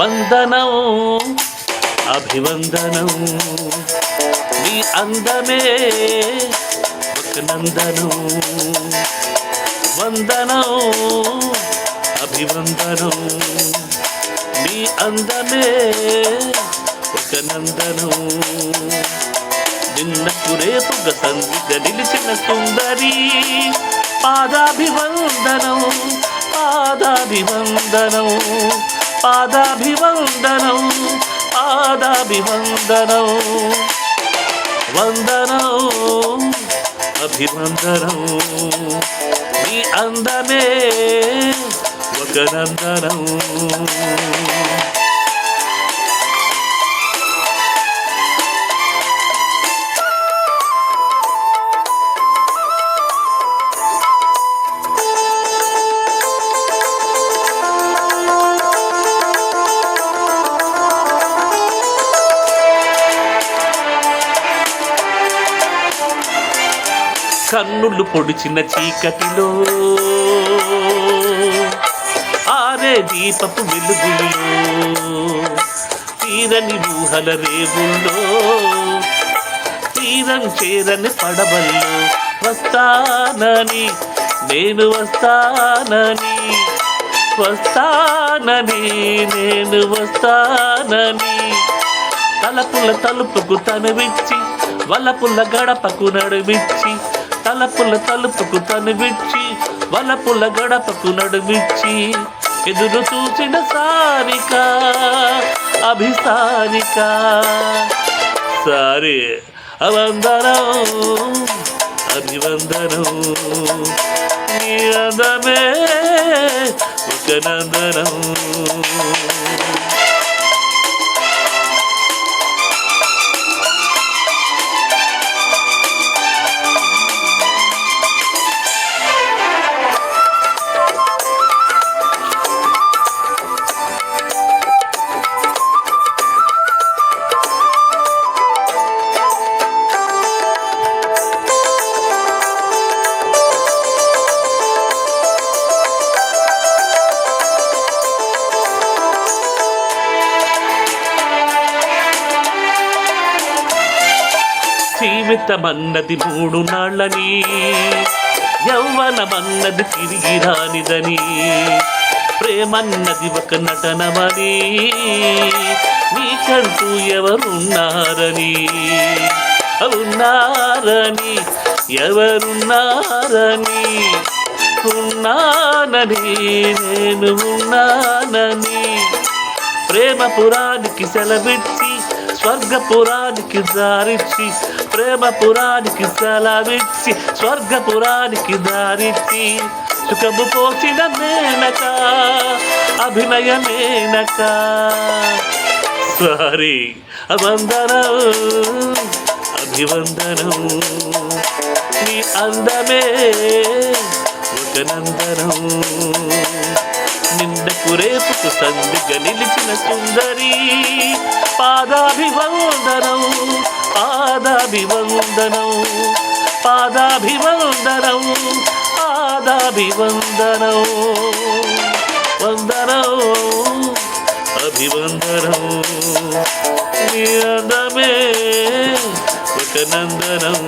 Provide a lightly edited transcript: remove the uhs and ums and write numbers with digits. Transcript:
వందనం అభివందనం నీ అందమే ఒక నందనం వందనం అభివందనం నీ అందమే ఒక నందనం నిన్నకు రేపుగా సంధిగా నిలిచిన సుందరి పాదాభివందనం పాదాభివందనం పాదాభివందనం పాదాభివందనం వందనం అభివందనం నీ అందమే ఒక నందనం కన్నులు పొడిచిన చీకటిలో ఆరే దీపపు వెలుగులో తీరని ఊహల రేవుల్లో తీరం చేరని పడవల్లో వస్తానని నేను వస్తానని వస్తానని నేను వస్తానని తలపుల తలుపుకు తనువిచ్చి వలపుల గడపకు నడుమిచ్చి తలపుల తలుపుకు తనువిచ్చి వలపుల గడపకు నడుమిచ్చి ఎదురు చూసిన సారిక అభిసారిక సారి అవందనం అభివందనం నీ అందమే ఒక నందనం జీవితమన్నది 3 నాళ్ళని యౌవనమన్నది తిరిగి రానిదని ప్రేమన్నది ఒక నటనమని నీకంటూ ఎవరున్నారని ఉన్నారని ఎవరున్నారని ఉన్నానని నేను ఉన్నానని ప్రేమపురానికి సెలవిచ్చి స్వర్గపురానికి దారిచ్చి ప్రేమపురానికి సెలవిచ్చి స్వర్గపురానికి దారిచ్చి సుఖము పోసిన మేనక అభినయ మేనక సారీ వందనం అభివందనం నీ అందమే ఒక నందనం నిన్నకు రేపుకు సంధిగా నిలిచిన సుందరి పాదాభివందనం పాదాభివందనం పాదాభివందనం పాదాభివందనం వందనం అభివందనం నీ అందమే ఒక నందనం